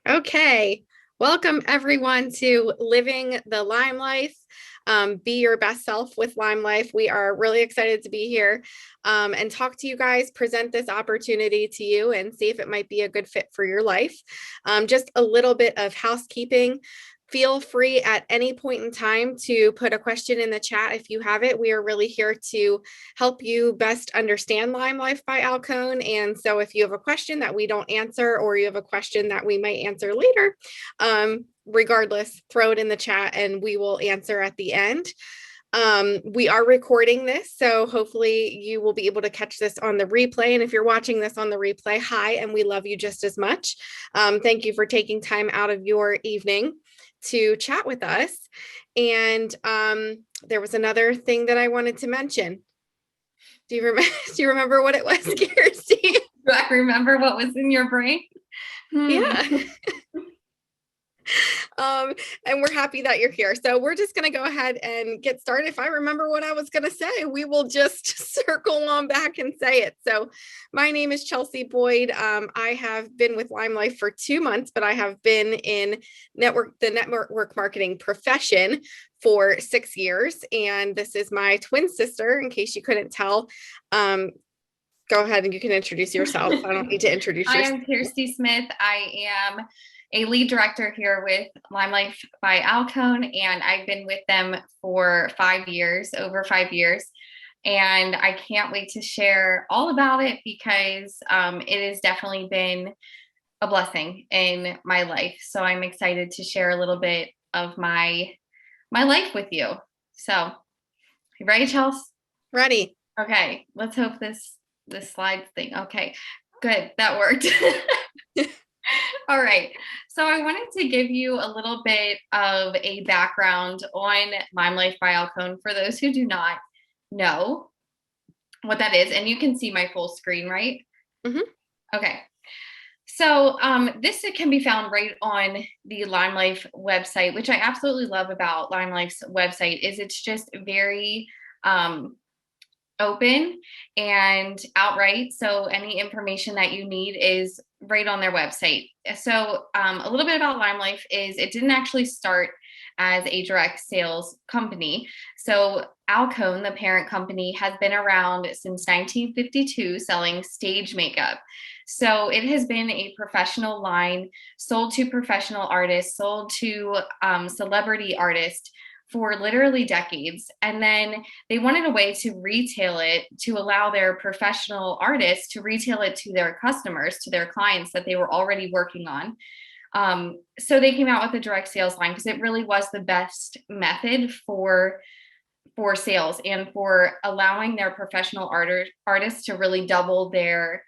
Okay, welcome everyone to Living the Lime Life. Be your best self with Lime Life. We are really excited to be here and talk to you guys, present this opportunity to you, and see if it might be a good fit for your life. Just a little bit of housekeeping. Feel free at any point in time to put a question in the chat if you have it. We are really here to help you best understand Lime Life by Alcone. And so if you have a question that we don't answer, or you have a question that we might answer later, regardless, throw it in the chat and we will answer at the end. We are recording this, so hopefully you will be able to catch this on the replay. And if you're watching this on the replay, hi, and we love you just as much. Thank you for taking time out of your evening to chat with us. And there was another thing that I wanted to mention. Do you remember what it was, Kirsty? Do I remember what was in your brain? Yeah. And we're happy that you're here. So we're just going to go ahead and get started. If I remember what I was going to say, we will just circle on back and say it. So my name is Chelsea Boyd. I have been with LimeLife for 2 months, but I have been in the network marketing profession for 6 years. And this is my twin sister, in case you couldn't tell. Go ahead and you can introduce yourself. I don't need to introduce yourself. I am Kirsty Smith. I am a lead director here with LimeLife by Alcone, and I've been with them for 5 years, over 5 years. And I can't wait to share all about it because it has definitely been a blessing in my life. So I'm excited to share a little bit of my life with you. So, you ready, Chelsea? Ready. Okay, let's hope this slides thing. Okay, good. That worked. All right. So I wanted to give you a little bit of a background on LimeLife by Alcone for those who do not know what that is. And you can see my full screen, right? Mm-hmm. Okay. So this can be found right on the LimeLife website, which I absolutely love about LimeLife's website is it's just very open and outright. So any information that you need is right on their website. So a little bit about LimeLife is it didn't actually start as a direct sales company. So Alcone, the parent company, has been around since 1952 selling stage makeup. So it has been a professional line sold to professional artists, sold to celebrity artists for literally decades. And then they wanted a way to retail it to allow their professional artists to retail it to their customers, to their clients that they were already working on. So they came out with a direct sales line because it really was the best method for sales and for allowing their professional artists to really double their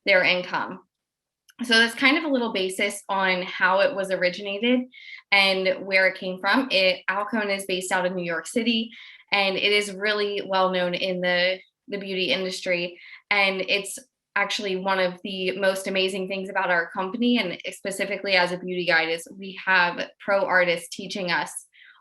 income. So that's kind of a little basis on how it was originated and where it came from. Alcone is based out of New York City, and it is really well known in the beauty industry. And it's actually one of the most amazing things about our company, and specifically as a beauty guide, is we have pro artists teaching us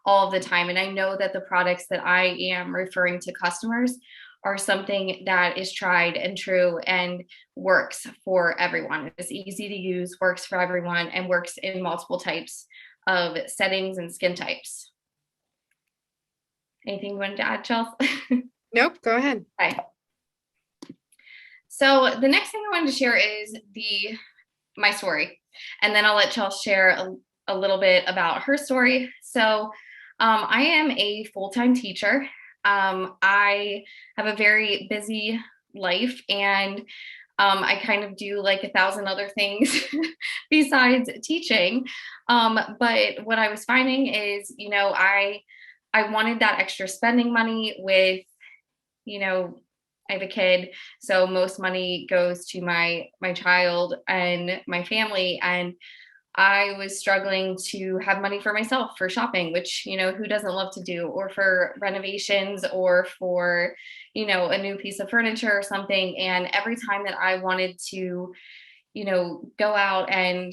all of the time. And I know that the products that I am referring to customers are something that is tried and true and works for everyone. It's easy to use, works for everyone, and works in multiple types of settings and skin types. Anything you wanted to add, Chelsea? Nope, go ahead. Okay. So the next thing I wanted to share is my story, and then I'll let Chelsea share a little bit about her story. So I am a full-time teacher. I have a very busy life, and I kind of do like 1,000 other things besides teaching. But what I was finding is, I wanted that extra spending money with, I have a kid, so most money goes to my child and my family, and I was struggling to have money for myself for shopping, which, who doesn't love to do, or for renovations, or for, a new piece of furniture or something. And every time that I wanted to, go out and,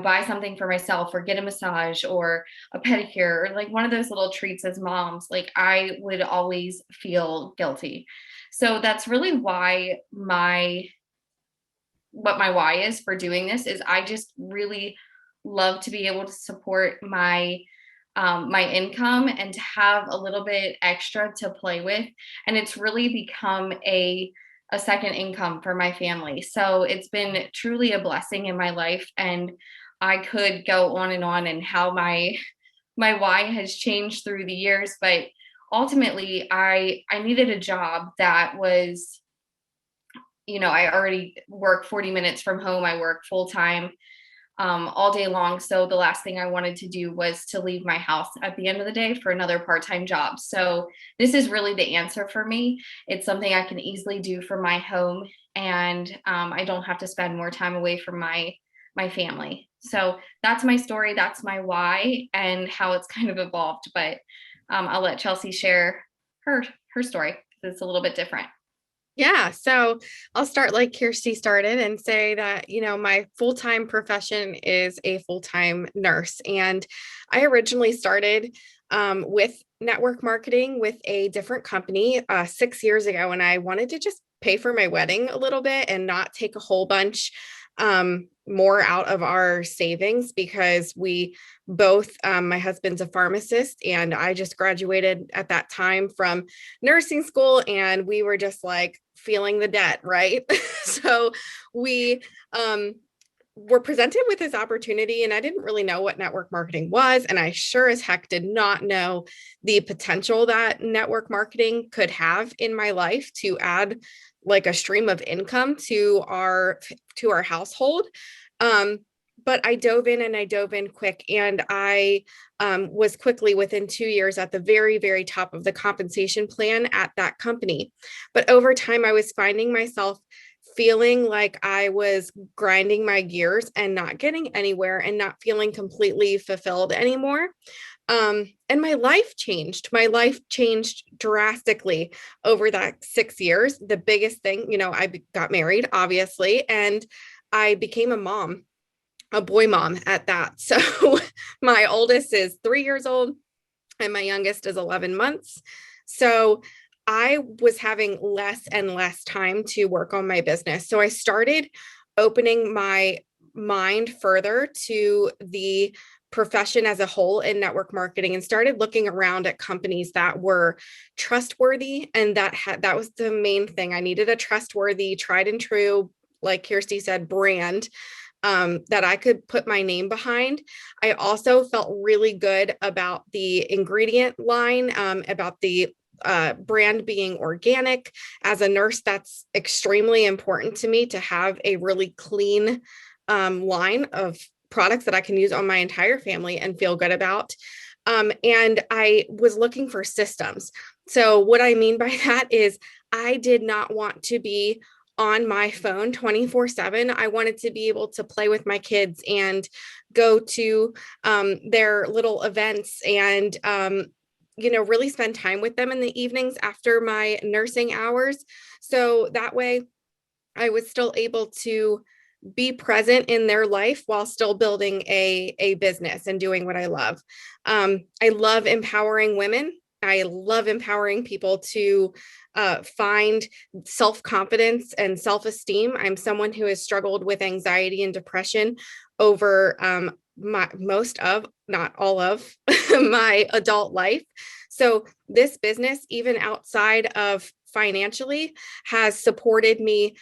buy something for myself or get a massage or a pedicure or like one of those little treats as moms, like I would always feel guilty. So that's really why what my why is for doing this is I just really love to be able to support my income and to have a little bit extra to play with. And it's really become a second income for my family. So it's been truly a blessing in my life. And I could go on and how my why has changed through the years, but ultimately I needed a job that was, I already work 40 minutes from home. I work full time all day long. So the last thing I wanted to do was to leave my house at the end of the day for another part-time job. So this is really the answer for me. It's something I can easily do from my home, and I don't have to spend more time away from my family. So that's my story. That's my why and how it's kind of evolved. But I'll let Chelsea share her her story. It's a little bit different. Yeah, so I'll start like Kirsty started and say that, my full-time profession is a full-time nurse. And I originally started with network marketing with a different company 6 years ago. And I wanted to just pay for my wedding a little bit and not take a whole bunch more out of our savings because we both, my husband's a pharmacist and I just graduated at that time from nursing school and we were just like feeling the debt, right? So we were presented with this opportunity and I didn't really know what network marketing was. And I sure as heck did not know the potential that network marketing could have in my life to add like a stream of income to our household. Um, but I dove in and I dove in quick and I was quickly within 2 years at the very, very top of the compensation plan at that company. But over time, I was finding myself feeling like I was grinding my gears and not getting anywhere and not feeling completely fulfilled anymore. And my life changed. My life changed drastically over that 6 years. The biggest thing, I got married, obviously, and I became a mom, a boy mom at that. So my oldest is 3 years old and my youngest is 11 months. So I was having less and less time to work on my business. So I started opening my mind further to the profession as a whole in network marketing and started looking around at companies that were trustworthy, and that was the main thing. I needed a trustworthy, tried and true, like Kirsty said, brand that I could put my name behind. I also felt really good about the ingredient line, about the brand being organic. As a nurse, that's extremely important to me to have a really clean line of products that I can use on my entire family and feel good about. And I was looking for systems. So, what I mean by that is, I did not want to be on my phone 24/7. I wanted to be able to play with my kids and go to their little events and, really spend time with them in the evenings after my nursing hours. So that way I was still able to be present in their life while still building a business and doing what I love. I love empowering women. I love empowering people to find self-confidence and self-esteem. I'm someone who has struggled with anxiety and depression over most of, not all of, my adult life. So this business, even outside of financially, has supported me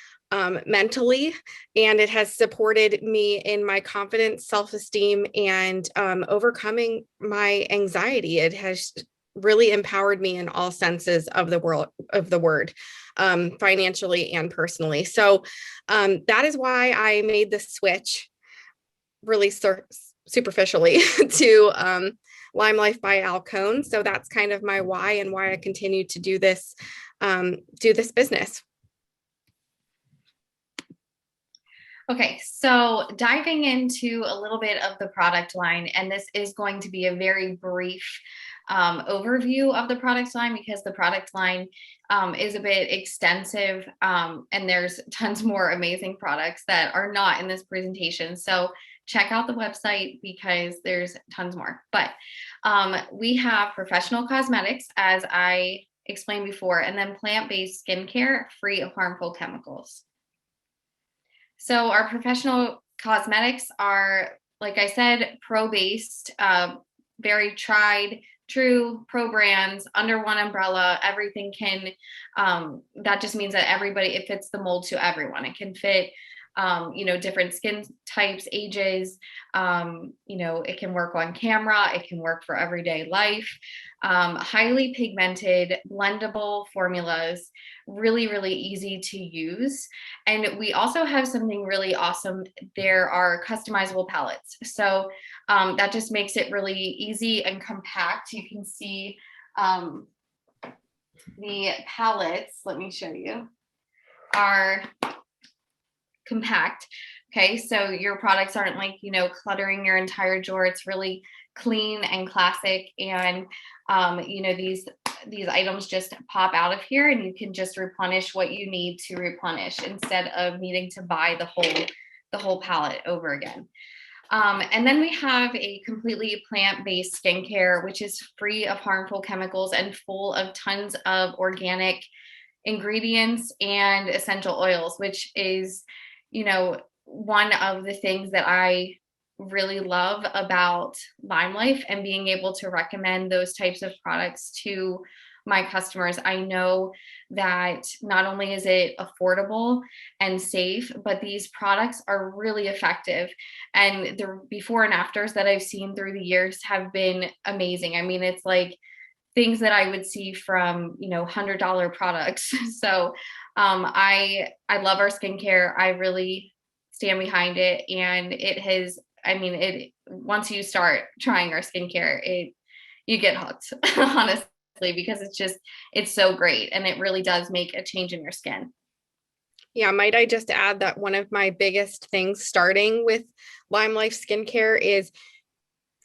mentally, and it has supported me in my confidence, self-esteem, and overcoming my anxiety. It has really empowered me in all senses of the word, financially and personally. So that is why I made the switch really superficially to LimeLife by Alcone. So that's kind of my why and why I continue to do this business. Okay, so diving into a little bit of the product line, and this is going to be a very brief overview of the product line because the product line is a bit extensive, and there's tons more amazing products that are not in this presentation. So check out the website because there's tons more. But we have professional cosmetics, as I explained before, and then plant-based skincare free of harmful chemicals. So our professional cosmetics are like I said, pro-based, very tried, true pro brands under one umbrella. Everything can, that just means that everybody, it fits the mold to everyone. It can fit, different skin types, ages. It can work on camera. It can work for everyday life. Highly pigmented, blendable formulas, really, really easy to use. And we also have something really awesome. There are customizable palettes. So that just makes it really easy and compact. You can see the palettes, let me show you, are compact. Okay, so your products aren't like, cluttering your entire drawer. It's really clean and classic. And, these items just pop out of here and you can just replenish what you need to replenish instead of needing to buy the whole palette over again. And then we have a completely plant-based skincare, which is free of harmful chemicals and full of tons of organic ingredients and essential oils, which is, one of the things that I really love about LimeLife and being able to recommend those types of products to my customers. I know that not only is it affordable and safe, but these products are really effective. And the before and afters that I've seen through the years have been amazing. I mean, it's like things that I would see from, $100 products. So I love our skincare. I really stand behind it. And it has, once you start trying our skincare, you get hooked, honestly, because it's so great. And it really does make a change in your skin. Yeah, might I just add that one of my biggest things starting with LimeLife skincare is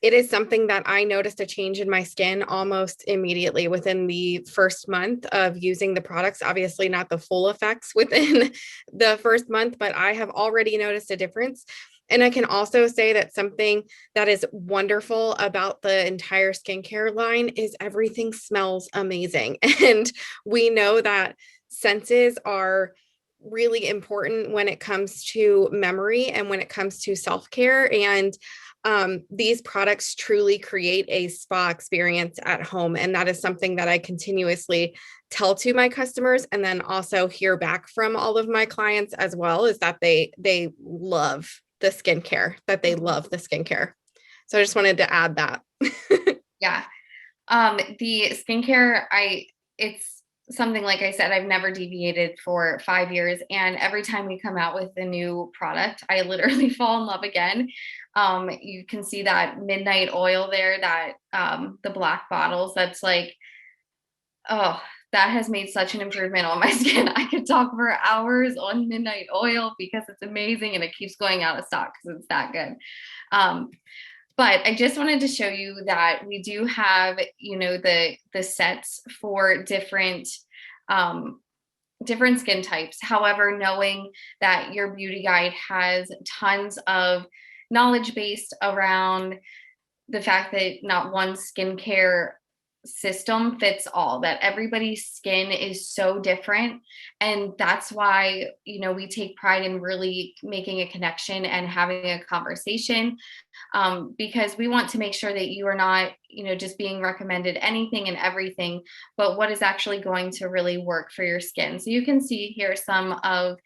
it is something that I noticed a change in my skin almost immediately within the first month of using the products. Obviously, not the full effects within the first month, but I have already noticed a difference. And I can also say that something that is wonderful about the entire skincare line is everything smells amazing. And we know that senses are really important when it comes to memory and when it comes to self-care. And these products truly create a spa experience at home. And that is something that I continuously tell to my customers and then also hear back from all of my clients as well, is that they love the skincare, that they love the skincare. So I just wanted to add that. Yeah. The skincare, it's something, like I said, I've never deviated for 5 years. And every time we come out with a new product, I literally fall in love again. You can see that midnight oil there, that the black bottles, that's like, oh, that has made such an improvement on my skin. I could talk for hours on midnight oil because it's amazing and it keeps going out of stock because it's that good. Um, but I just wanted to show you that we do have, the sets for different skin types. However, knowing that your beauty guide has tons of knowledge based around the fact that not one skincare system fits all, that everybody's skin is so different. And that's why, we take pride in really making a connection and having a conversation, because we want to make sure that you are not, just being recommended anything and everything, but what is actually going to really work for your skin. So you can see here some of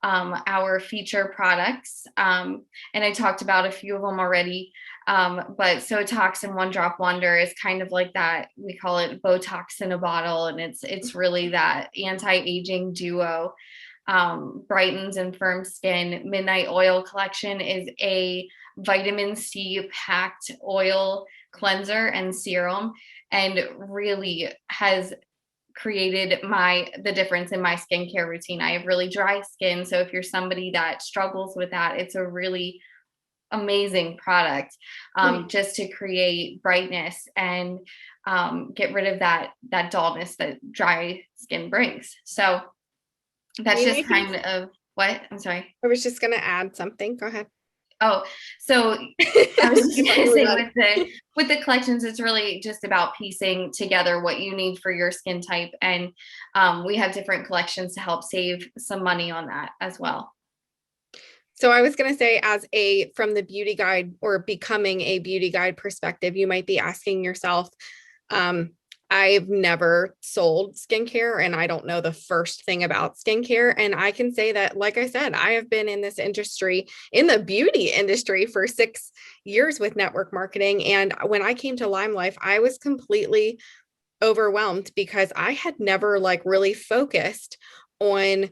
our feature products. And I talked about a few of them already. But Sotoxin One Drop Wonder is kind of like that. We call it Botox in a bottle, and it's really that anti-aging duo. Brightens and firms skin. Midnight Oil Collection is a vitamin C packed oil cleanser and serum, and really has created the difference in my skincare routine. I have really dry skin, so if you're somebody that struggles with that, it's a really amazing product, just to create brightness and get rid of that dullness that dry skin brings. So that's just kind of what I'm sorry. I was just going to add something. Go ahead. Oh, so I was just going to say with the collections, it's really just about piecing together what you need for your skin type. And we have different collections to help save some money on that as well. So I was going to say, from the beauty guide or becoming a beauty guide perspective, you might be asking yourself, um, I've never sold skincare and I don't know the first thing about skincare. And I can say that, like I said, I have been in this industry, in the beauty industry, for 6 years with network marketing. And when I came to LimeLife, I was completely overwhelmed because I had never like really focused on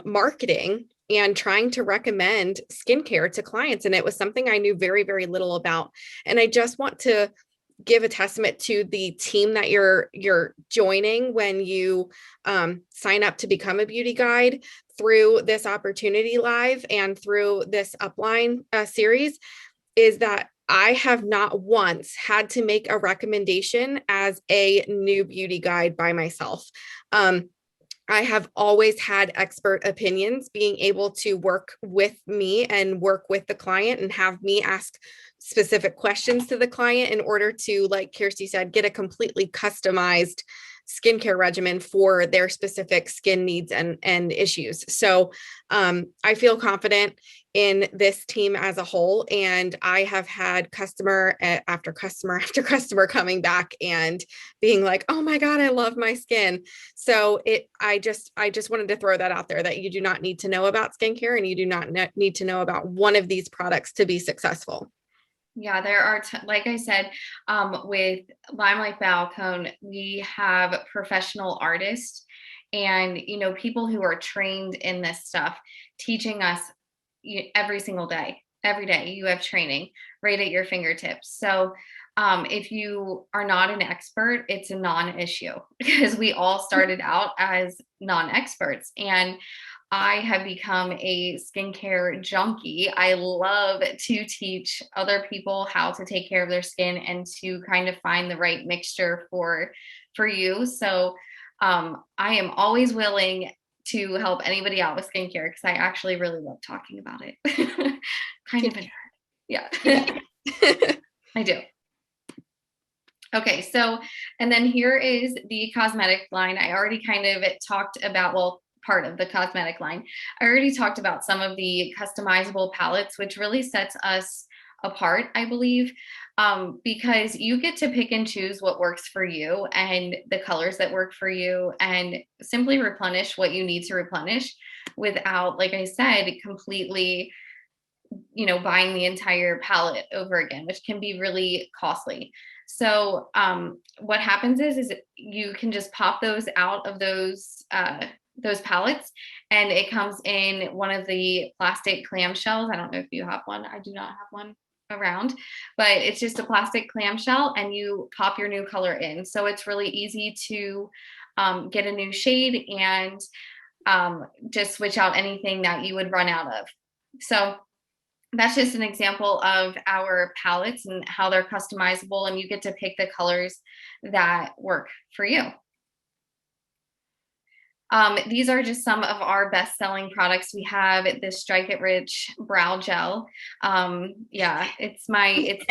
marketing and trying to recommend skincare to clients. And it was something I knew very, very little about. And I just want to give a testament to the team that you're joining when you sign up to become a beauty guide through this opportunity live and through this upline series, is that I have not once had to make a recommendation as a new beauty guide by myself. I have always had expert opinions, being able to work with me and work with the client and have me ask specific questions to the client in order to, like Kirsty said, get a completely customized skincare regimen for their specific skin needs and issues. So I feel confident in this team as a whole. And I have had customer after customer after customer coming back and being like, oh my God, I love my skin. So I just wanted to throw that out there, that you do not need to know about skincare and you do not need to know about one of these products to be successful. Yeah, there are, like I said, with LimeLife Balcone, we have professional artists and, people who are trained in this stuff teaching us every single day. Every day you have training right at your fingertips. So, if you are not an expert, it's a non-issue because we all started out as non-experts. And I have become a skincare junkie. I love to teach other people how to take care of their skin and to kind of find the right mixture for you. So I am always willing to help anybody out with skincare because I actually really love talking about it. Kind of a nerd. Yeah. Yeah. I do. Okay, so and then here is the cosmetic line. I already kind of talked about, well, part of the cosmetic line. I already talked about some of the customizable palettes, which really sets us apart, I believe, because you get to pick and choose what works for you and the colors that work for you, and simply replenish what you need to replenish without, like I said, completely, buying the entire palette over again, which can be really costly. So what happens is you can just pop those out of those palettes, and it comes in one of the plastic clamshells. I don't know if you have one. I do not have one around, but it's just a plastic clamshell, and you pop your new color in. So it's really easy to get a new shade and just switch out anything that you would run out of. So that's just an example of our palettes and how they're customizable, and you get to pick the colors that work for you. These are just some of our best-selling products. We have this Strike It Rich brow gel. Yeah, it's my daily. It's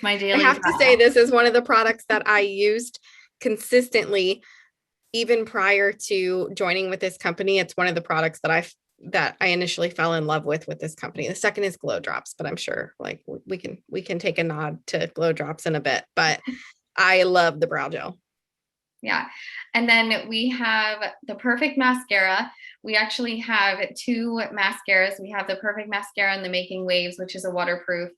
my I daily have to say, brow. this is one of the products that I used consistently even prior to joining with this company. It's one of the products that I initially fell in love with this company. The second is Glow Drops, but I'm sure like we can take a nod to Glow Drops in a bit, but I love the brow gel. Yeah. And then we have the Perfect Mascara. We actually have two mascaras. We have the Perfect Mascara and the Making Waves, which is a waterproof.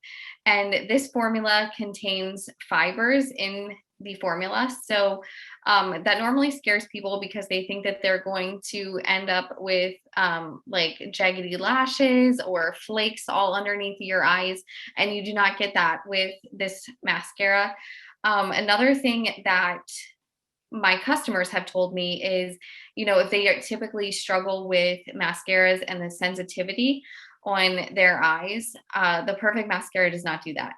And this formula contains fibers in the formula. So that normally scares people because they think that they're going to end up with like jaggedy lashes or flakes all underneath your eyes. And you do not get that with this mascara. Another thing that my customers have told me is, if they typically struggle with mascaras and the sensitivity on their eyes, the Perfect Mascara does not do that.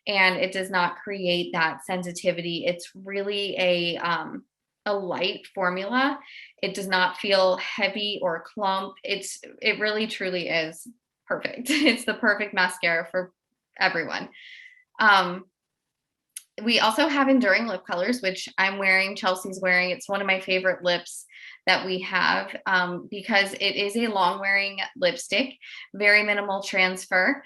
And it does not create that sensitivity. It's really a light formula. It does not feel heavy or clump. It really truly is perfect. It's the perfect mascara for everyone. We also have enduring lip colors, which I'm wearing. Chelsea's wearing. It's one of my favorite lips that we have, because it is a long wearing lipstick, very minimal transfer,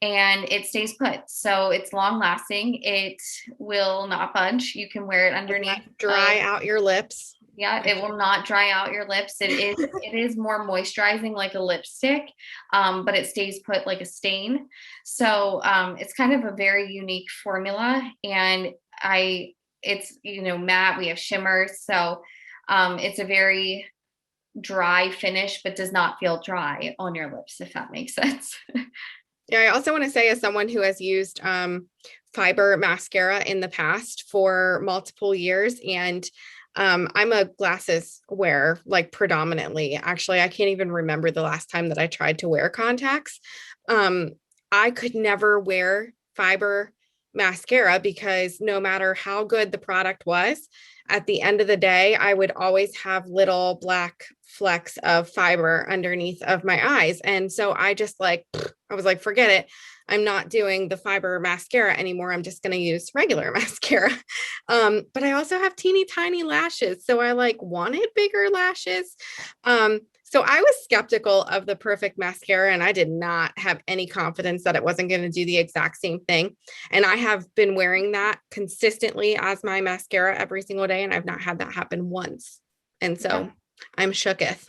and it stays put. So it's long lasting. It will not budge. You can wear it Does underneath not of, dry out your lips. yeah, it will not dry out your lips. It is more moisturizing like a lipstick, but it stays put like a stain. So it's kind of a very unique formula, and I it's matte. We have shimmers, so it's a very dry finish, but does not feel dry on your lips, if that makes sense. Yeah, I also want to say, as someone who has used fiber mascara in the past for multiple years, and I'm a glasses wearer, like predominantly. Actually, I can't even remember the last time that I tried to wear contacts. Um, I could never wear fiber mascara because no matter how good the product was, at the end of the day, I would always have little black flecks of fiber underneath of my eyes. And so I was like, forget it. I'm not doing the fiber mascara anymore. I'm just going to use regular mascara. But I also have teeny tiny lashes. So I like wanted bigger lashes. So I was skeptical of the perfect mascara, and I did not have any confidence that it wasn't going to do the exact same thing. And I have been wearing that consistently as my mascara every single day, and I've not had that happen once. And Yeah. so I'm shooketh.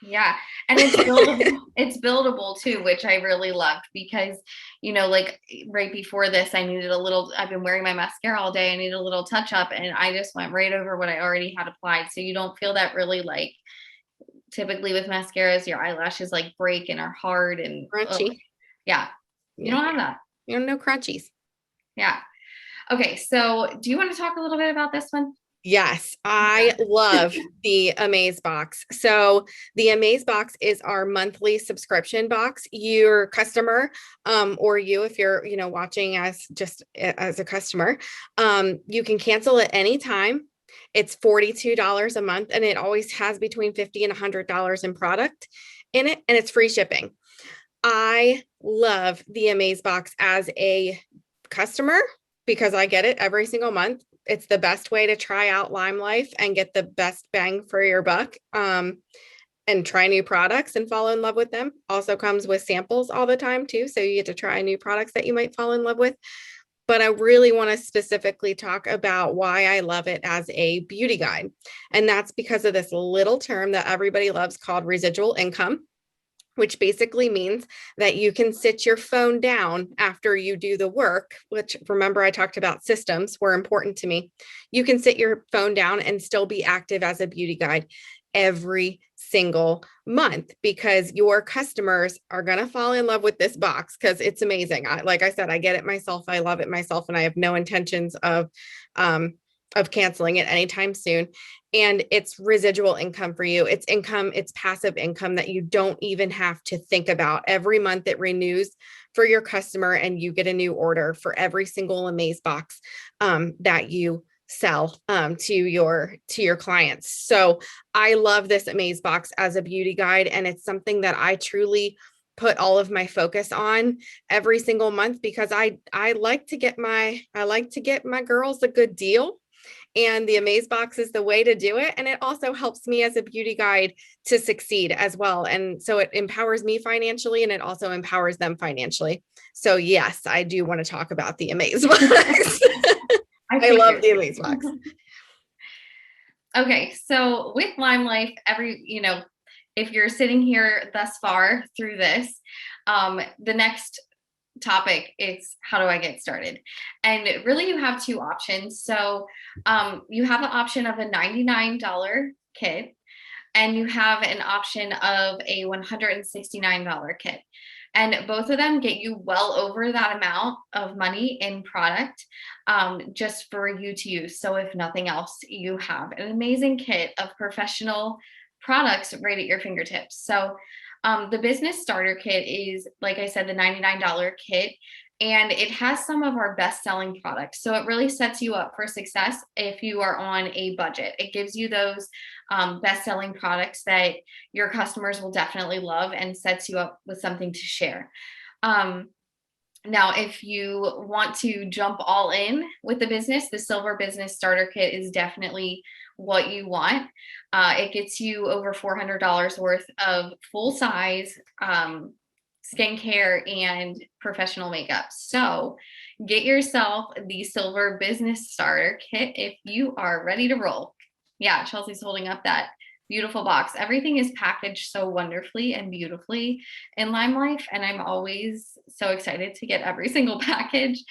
Yeah. And it's buildable. It's buildable too, which I really loved because, like right before this, I've been wearing my mascara all day. I needed a little touch up, and I just went right over what I already had applied. So you don't feel that really, like, typically with mascaras, your eyelashes like break and are hard and, ugh. Crunchy. Yeah. You Yeah. don't have that. You don't know crunchies. Yeah. Okay. So do you want to talk a little bit about this one? Yes, I Yeah. love the Amaze box. So the Amaze box is our monthly subscription box. Your customer, or you, if you're, watching as just as a customer, you can cancel at any time. It's $42 a month, and it always has between $50 and $100 in product in it, and it's free shipping. I love the Amaze box as a customer because I get it every single month. It's the best way to try out LimeLife and get the best bang for your buck, and try new products and fall in love with them. Also comes with samples all the time too. So you get to try new products that you might fall in love with. But I really want to specifically talk about why I love it as a beauty guide. And that's because of this little term that everybody loves called residual income, which basically means that you can sit your phone down after you do the work, which, remember, I talked about systems were important to me. You can sit your phone down and still be active as a beauty guide every single month because your customers are going to fall in love with this box because it's amazing. Like I said, I get it myself. I love it myself, and I have no intentions of canceling it anytime soon. And it's residual income for you. It's income, it's passive income that you don't even have to think about. Every month it renews for your customer, and you get a new order for every single Amaze box that you sell to your clients. So I love this Amaze box as a beauty guide, and it's something that I truly put all of my focus on every single month because I like to get my girls a good deal, and the Amaze box is the way to do it. And it also helps me as a beauty guide to succeed as well. And so it empowers me financially, and it also empowers them financially. So yes, I do want to talk about the Amaze box. I love figured. the Amaze box. Okay, so with LimeLife, if you're sitting here thus far through this, the next topic is how do I get started? And really, you have two options. So you have an option of a $99 kit, and you have an option of a $169 kit. And both of them get you well over that amount of money in product, just for you to use. So if nothing else, you have an amazing kit of professional products right at your fingertips. So the business starter kit is, like I said, the $99 kit, and it has some of our best selling products. So it really sets you up for success if you are on a budget. It gives you those best selling products that your customers will definitely love, and sets you up with something to share. Now, if you want to jump all in with the business, the silver business starter kit is definitely what you want. It gets you over $400 worth of full size skincare and professional makeup. So get yourself the Silver Business Starter Kit if you are ready to roll. Yeah, Chelsea's holding up that beautiful box. Everything is packaged so wonderfully and beautifully in LimeLife, and I'm always so excited to get every single package,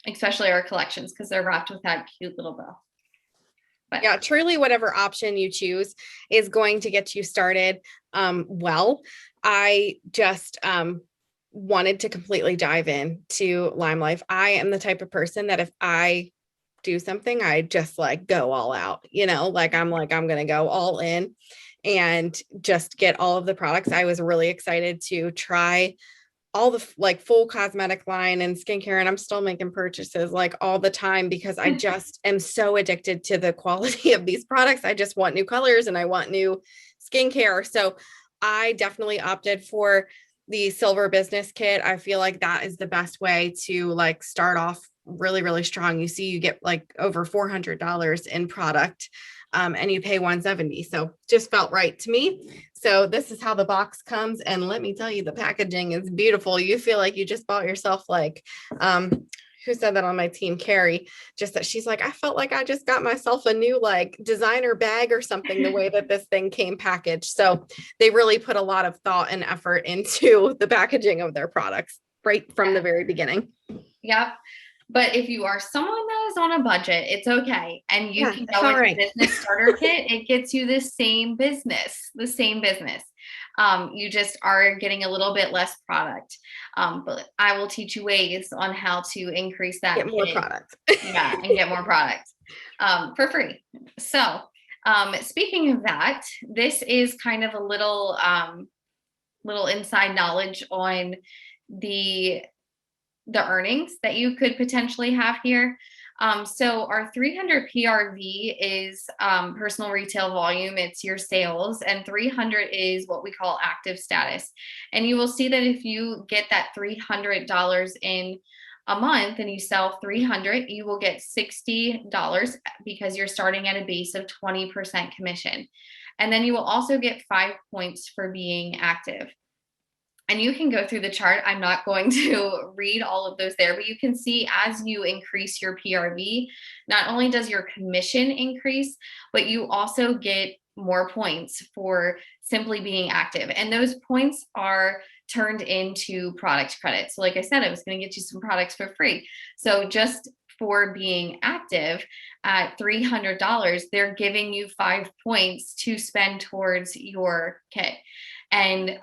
especially our collections, because they're wrapped with that cute little bow. But Yeah, truly, whatever option you choose is going to get you started well. I just wanted to completely dive in to LimeLife. I am the type of person that if I do something, I just like go all out, I'm going to go all in and just get all of the products. I was really excited to try all the like full cosmetic line and skincare, and I'm still making purchases like all the time because I just am so addicted to the quality of these products. I just want new colors and I want new skincare. So I definitely opted for the Silver Business Kit. I feel like that is the best way to like start off really, really strong. You see, you get like over $400 in product, and you pay $170. So just felt right to me. So this is how the box comes. And let me tell you, the packaging is beautiful. You feel like you just bought yourself like, who said that on my team? Carrie, just that she's like, I felt like I just got myself a new like designer bag or something, the way that this thing came packaged. So they really put a lot of thought and effort into the packaging of their products right from the very beginning. yep. But if you are someone that is on a budget, it's okay. And you can It's go all with the right. business starter kit. It gets you the same business, the same business. You just are getting a little bit less product. But I will teach you ways on how to increase that Get more kit. products. Yeah, and get more product for free. So speaking of that, this is kind of a little inside knowledge on the earnings that you could potentially have here. So our 300 PRV is personal retail volume. It's your sales, and 300 is what we call active status. And you will see that if you get that $300 in a month and you sell 300, you will get $60 because you're starting at a base of 20% commission. And then you will also get 5 points for being active. And you can go through the chart. I'm not going to read all of those there, but you can see as you increase your PRV, not only does your commission increase, but you also get more points for simply being active. And those points are turned into product credits. So like I said, I was going to get you some products for free. So just for being active at $300, they're giving you 5 points to spend towards your kit. And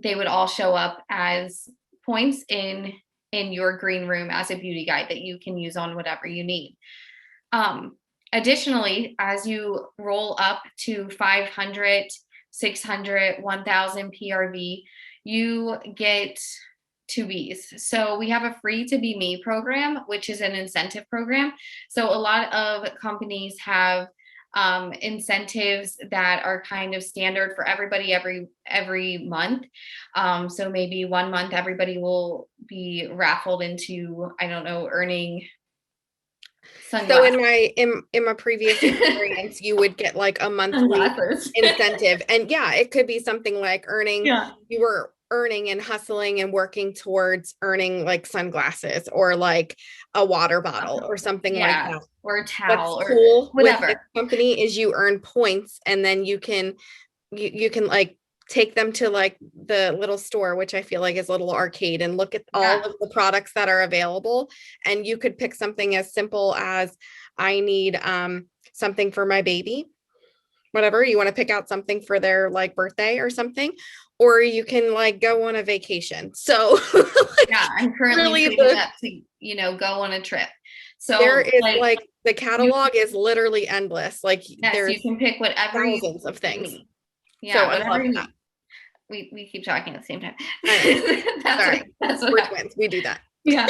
they would all show up as points in your green room as a beauty guide that you can use on whatever you need. Additionally, as you roll up to 500, 600, 1000 PRV, you get 2Bs. So we have a free to be me program, which is an incentive program. So a lot of companies have incentives that are kind of standard for everybody every month. So maybe 1 month everybody will be raffled into, I don't know, earning So sunglasses. in my previous experience, you would get like a monthly Sunglasses. incentive. And yeah, it could be something like Yeah. you were earning and hustling and working towards earning like sunglasses or like a water bottle or something like Yeah. that. Or a What's towel or cool with this whatever. company is you earn points and then you can like take them to like the little store, which I feel like is a little arcade, and look at all Yeah. of the products that are available. And you could pick something as simple as I need something for my baby, whatever you want to pick out something for their like birthday or something, or you can like go on a vacation. So Yeah. like I'm currently really saving up to, go on a trip. there So is like like the you, catalog is literally endless. Like yes, you there's can pick whatever you thousands of things. need. So Yeah, I whatever love you that. need. We keep talking at the same time. I know. Sorry. That's what We're happens. twins. We do that. Yeah.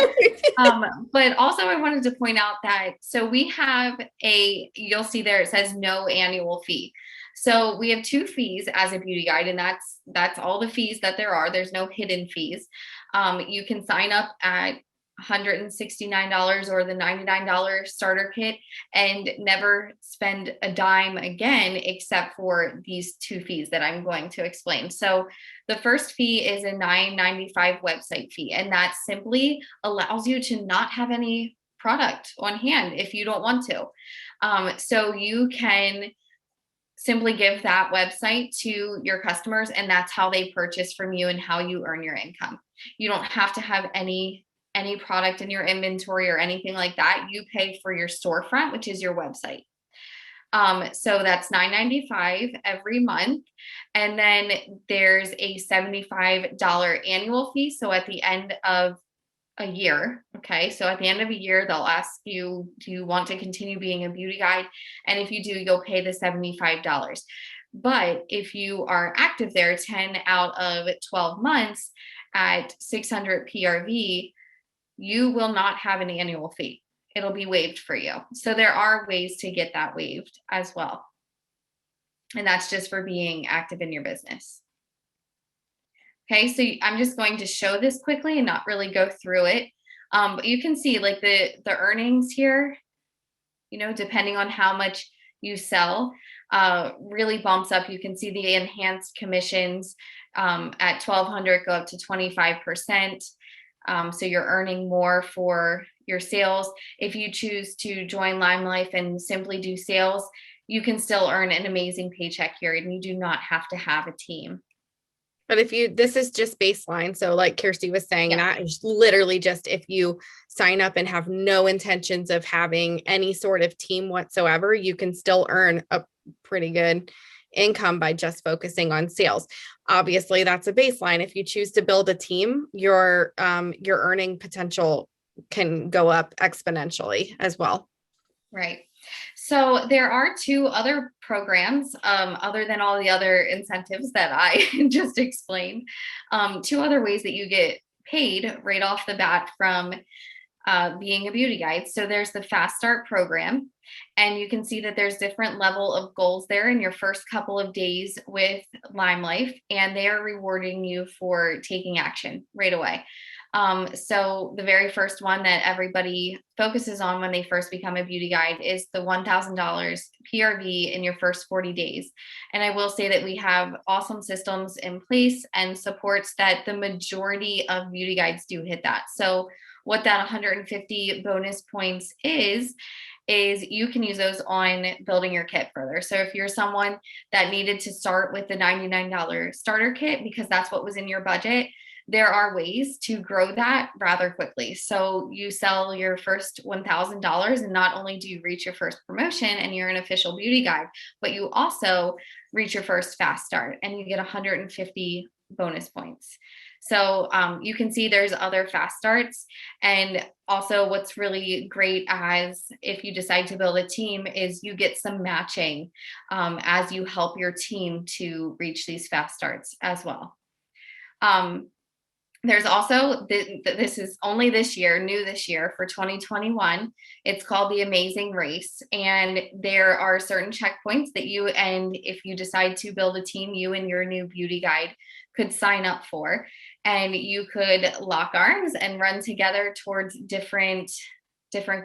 But also I wanted to point out that so we have you'll see there it says no annual fee. So we have 2 fees as a beauty guide, and that's all the fees that there are. There's no hidden fees. You can sign up at $169 or the $99 starter kit and never spend a dime again, except for these two fees that I'm going to explain. So the first fee is a $9.95 website fee, and that simply allows you to not have any product on hand if you don't want to. So you can simply give that website to your customers, and that's how they purchase from you and how you earn your income. You don't have to have any product in your inventory or anything like that. You pay for your storefront, which is your website. So that's $9.95 every month. And then there's a $75 annual fee. So at the end of a year, okay, so at the end of a year, they'll ask you, do you want to continue being a beauty guide? And if you do, you'll pay the $75. But if you are active there 10 out of 12 months at 600 PRV, you will not have an annual fee. It'll be waived for you. So there are ways to get that waived as well. And that's just for being active in your business. Okay, so I'm just going to show this quickly and not really go through it. But you can see like the earnings here, you know, depending on how much you sell, really bumps up. You can see the enhanced commissions at 1,200 go up to 25%. So you're earning more for your sales. If you choose to join LimeLife and simply do sales, you can still earn an amazing paycheck here, and you do not have to have a team. But this is just baseline. So like Kirsty was saying, Yeah. that is literally just if you sign up and have no intentions of having any sort of team whatsoever, you can still earn a pretty good income by just focusing on sales. Obviously, that's a baseline. If you choose to build a team, your earning potential can go up exponentially as well. Right. So there are two other programs, other than all the other incentives that I just explained. Two other ways that you get paid right off the bat from being a beauty guide. So there's the Fast Start program, and you can see that there's different level of goals there in your first couple of days with LimeLife, and they are rewarding you for taking action right away. So the very first one that everybody focuses on when they first become a beauty guide is the $1,000 PRV in your first 40 days. And I will say that we have awesome systems in place and supports that the majority of beauty guides do hit that. So what that 150 bonus points is you can use those on building your kit further. So if you're someone that needed to start with the $99 starter kit because that's what was in your budget, there are ways to grow that rather quickly. So you sell your first $1,000, and not only do you reach your first promotion and you're an official beauty guide, but you also reach your first fast start and you get 150 bonus points. So you can see there's other fast starts. And also what's really great as if you decide to build a team is you get some matching as you help your team to reach these fast starts as well. There's also, this is only this year, new this year for 2021. It's called the Amazing Race. And there are certain checkpoints that you, and if you decide to build a team, you and your new beauty guide could sign up for. And you could lock arms and run together towards different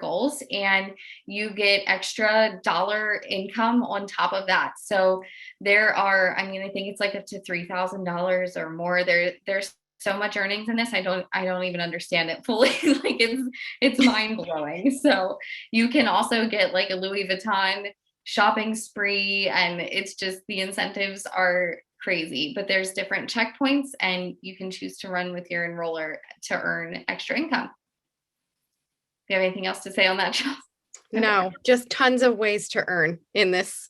goals, and you get extra dollar income on top of that. So there are, I mean, I think it's like up to $3,000 or more. There's so much earnings in this. I don't even understand it fully. Like it's mind blowing. So you can also get like a Louis Vuitton shopping spree, and it's just, the incentives are crazy, but there's different checkpoints and you can choose to run with your enroller to earn extra income. Do you have anything else to say on that, Joe? No, just tons of ways to earn in this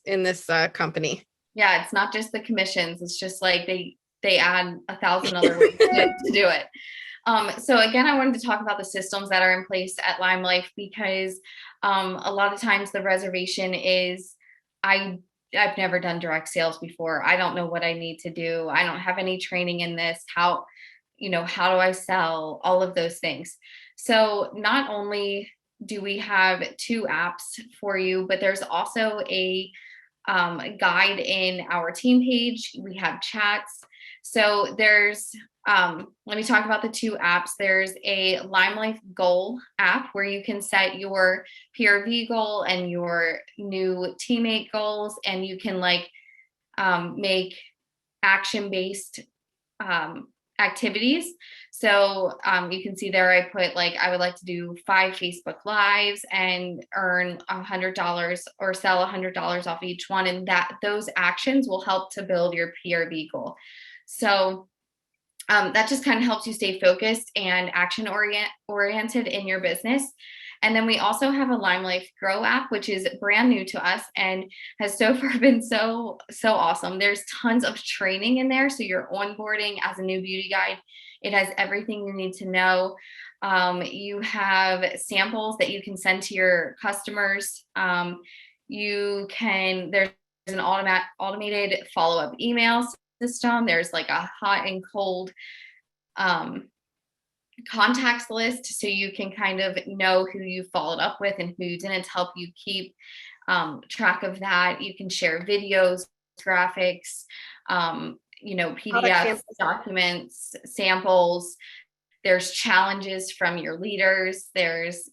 company. Yeah, it's not just the commissions. It's just like they add 1,000 other ways to do it. So again, I wanted to talk about the systems that are in place at LimeLife, because a lot of times the reservation is, I've never done direct sales before. I don't know what I need to do. I don't have any training in this. How do I sell? All of those things. So not only do we have two apps for you, but there's also a guide in our team page. We have chats. So let me talk about the two apps. There's a LimeLife goal app where you can set your PRV goal and your new teammate goals, and you can make action-based activities. So you can see there I put I would like to do 5 Facebook Lives and earn $100 or sell $100 off each one, and that those actions will help to build your PRV goal. So that just kind of helps you stay focused and oriented in your business. And then we also have a LimeLife Grow app, which is brand new to us and has so far been so awesome. There's tons of training in there. So you're onboarding as a new beauty guide. It has everything you need to know. You have samples that you can send to your customers. There's an automated follow-up email system. There's like a hot and cold contacts list, so you can kind of know who you followed up with and who didn't, to help you keep track of that. You can share videos, graphics, PDFs, documents, samples. There's challenges from your leaders. There's,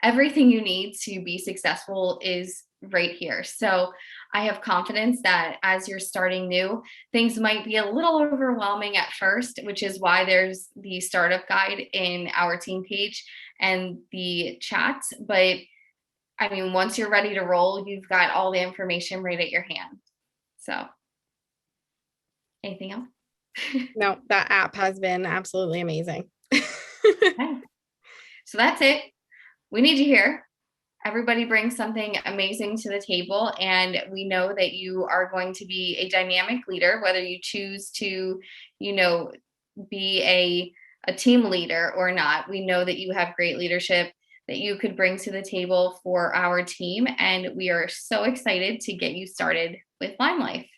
everything you need to be successful is right here. So I have confidence that as you're starting new, things might be a little overwhelming at first, which is why there's the startup guide in our team page and the chats. But I mean, once you're ready to roll, you've got all the information right at your hand. So anything else? No, that app has been absolutely amazing. Okay. So that's it. We need you here. Everybody brings something amazing to the table, and we know that you are going to be a dynamic leader, whether you choose to, be a team leader or not. We know that you have great leadership that you could bring to the table for our team, and we are so excited to get you started with LimeLife.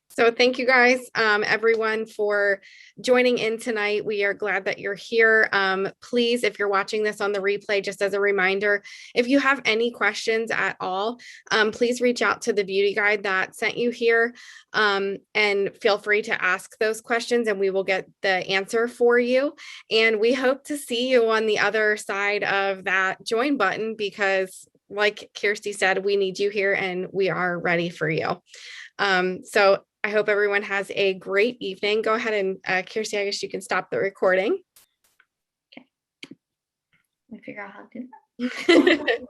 So thank you guys, everyone, for joining in tonight. We are glad that you're here. Please, if you're watching this on the replay, just as a reminder, if you have any questions at all, please reach out to the beauty guide that sent you here, and feel free to ask those questions and we will get the answer for you. And we hope to see you on the other side of that join button, because like Kirsty said, we need you here and we are ready for you. So I hope everyone has a great evening. Go ahead and Kirsty, I guess you can stop the recording. Okay. Let me figure out how to do that.